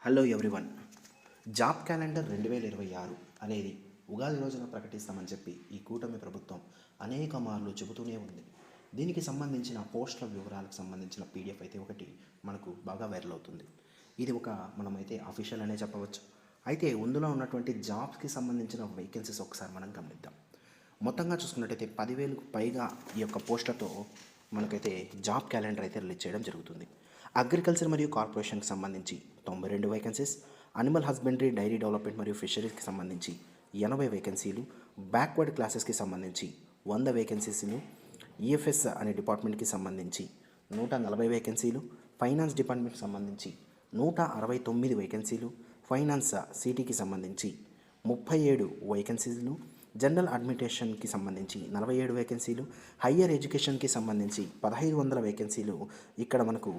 Hello everyone. Job calendar 2026 అనేది ఉగాది రోజున ప్రకటిస్తామని చెప్పి ఈ కూటమి ప్రభుత్వం అనేక మార్లు చెబుతూనే ఉంది. దీనికి సంబంధించిన పోస్టుల వివరాలకు సంబంధించిన పీడిఎఫ్ అయితే ఒకటి మనకు బాగా వైరల్ అవుతుంది. ఇది మనమైతే అఫీషియల్ అనే చెప్పవచ్చు. అయితే ఇందులో ఉన్నటువంటి జాబ్స్కి సంబంధించిన వేకెన్సీస్ ఒకసారి మనం గమనిద్దాం. మొత్తంగా చూసుకున్నట్టయితే 10,000కు పైగా ఈ యొక్క పోస్టులతో మనకైతే జాబ్ క్యాలెండర్ అయితే రిలీజ్ చేయడం జరుగుతుంది. అగ్రికల్చర్ మరియు కార్పొరేషన్కి సంబంధించి 92 vacancies, animal husbandry, dairy development మరియు ఫిషరీస్కి సంబంధించి 80 వేకెన్సీలు, బ్యాక్వర్డ్ క్లాసెస్కి సంబంధించి 100 వేకెన్సీలు, ఈఎఫ్ఎస్ అనే డిపార్ట్మెంట్కి సంబంధించి 140 వేకెన్సీలు, ఫైనాన్స్ డిపార్ట్మెంట్కి సంబంధించి 169 వేకెన్సీలు, ఫైనాన్స్ సిటీకి సంబంధించి 37 వేకెన్సీలు, జనరల్ అడ్మినిస్ట్రేషన్కి సంబంధించి 47 వేకెన్సీలు, హయ్యర్ ఎడ్యుకేషన్కి సంబంధించి 1500 వేకెన్సీలు. ఇక్కడ మనకు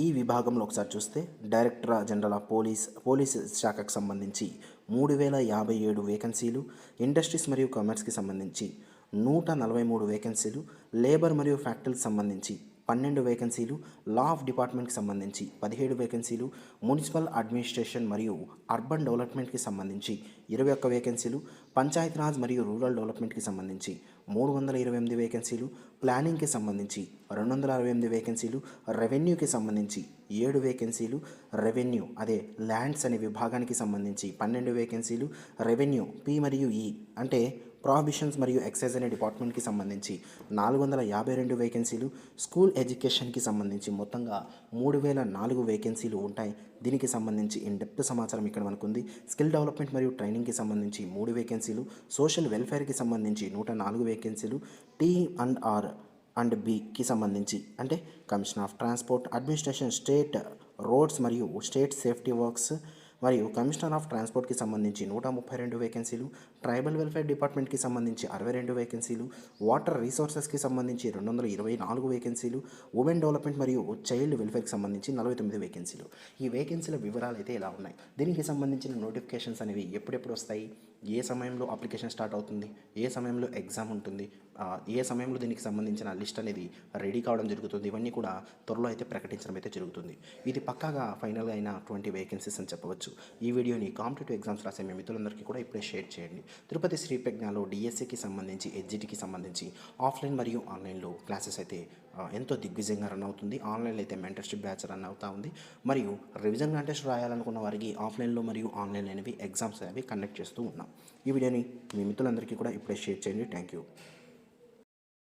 ఈ విభాగంలో ఒకసారి చూస్తే డైరెక్టర్ జనరల్ ఆఫ్ పోలీస్ శాఖకు సంబంధించి 3057 వేకెన్సీలు, ఇండస్ట్రీస్ మరియు కామర్స్కి సంబంధించి 143 వేకెన్సీలు, లేబర్ మరియు ఫ్యాక్టరీకి సంబంధించి 12 వేకెన్సీలు, లా ఆఫ్ డిపార్ట్మెంట్కి సంబంధించి 17 వేకెన్సీలు, మున్సిపల్ అడ్మినిస్ట్రేషన్ మరియు అర్బన్ డెవలప్మెంట్కి సంబంధించి 21 వేకెన్సీలు, పంచాయతీరాజ్ మరియు రూరల్ డెవలప్మెంట్కి సంబంధించి 328 వేకెన్సీలు, ప్లానింగ్కి సంబంధించి 268 వేకెన్సీలు, రెవెన్యూకి సంబంధించి 7 వేకెన్సీలు, రెవెన్యూ అదే ల్యాండ్స్ అనే విభాగానికి సంబంధించి 12 వేకెన్సీలు, రెవెన్యూ పి మరియు ఈ అంటే ప్రాహిబిషన్స్ మరియు ఎక్సైజ్ అనే డిపార్ట్మెంట్కి సంబంధించి 452 వేకెన్సీలు, స్కూల్ ఎడ్యుకేషన్కి సంబంధించి మొత్తంగా 3004 వేకెన్సీలు ఉంటాయి. దీనికి సంబంధించి ఇన్ డెప్త్ సమాచారం ఇక్కడ మనకు ఉంది. స్కిల్ డెవలప్మెంట్ మరియు ట్రైనింగ్కి సంబంధించి 3 వేకెన్సీలు, సోషల్ వెల్ఫేర్కి సంబంధించి 104 వేకెన్సీలు, T&R&Bకి సంబంధించి అంటే commission of transport administration, state roads మరియు స్టేట్ సేఫ్టీ వర్క్స్ మరియు కమిషనర్ ఆఫ్ ట్రాన్స్పోర్ట్కి సంబంధించి 132 వేకెన్సీలు, ట్రైబల్ వెల్ఫేర్ డిపార్ట్మెంట్కి సంబంధించి 62 వేకెన్సీలు, వాటర్ రిసోర్సెస్కి సంబంధించి 224 వేకెన్సీలు, ఉమెన్ డెవలప్మెంట్ మరియు చైల్డ్ వెల్ఫేర్కి సంబంధించి 49 వేకెన్సీలు. ఈ వేకెన్సీల వివరాలు అయితే ఇలా ఉన్నాయి. దీనికి సంబంధించిన నోటిఫికేషన్స్ అనేవి ఎప్పుడెప్పుడు వస్తాయి, ఏ సమయంలో అప్లికేషన్ స్టార్ట్ అవుతుంది, ఏ సమయంలో ఎగ్జామ్ ఉంటుంది, ఏ సమయంలో దీనికి సంబంధించిన లిస్ట్ అనేది రెడీ కావడం జరుగుతుంది, ఇవన్నీ కూడా త్వరలో అయితే ప్రకటించడం అయితే జరుగుతుంది. ఇది పక్కాగా ఫైనల్గా అయిన 20 వేకెన్సీస్ అని చెప్పవచ్చు. ఈ వీడియోని కాంపిటేటివ్ ఎగ్జామ్స్ రాసే మీ మిత్రులందరికీ కూడా ఇప్పుడే షేర్ చేయండి. తిరుపతి శ్రీ ప్రజ్ఞలో డిఎస్సికి సంబంధించి, హెచ్జిటికి సంబంధించి ఆఫ్లైన్ మరియు ఆన్లైన్లో క్లాసెస్ అయితే ఎంతో దిగ్విజయంగా రన్ అవుతుంది. ఆన్లైన్లో అయితే మెంటర్షిప్ బ్యాచ్ రన్ అవుతూ ఉంది. మరియు రివిజన్ కాంటెస్ట్ రాయాలనుకున్న వారికి ఆఫ్లైన్లో మరియు ఆన్లైన్ అనేవి ఎగ్జామ్స్ అనేవి కండక్ట్ చేస్తూ ఉన్నాం. ఈ వీడియోని మీ మిత్రులందరికీ కూడా ఇప్పుడే షేర్ చేయండి. Thank you.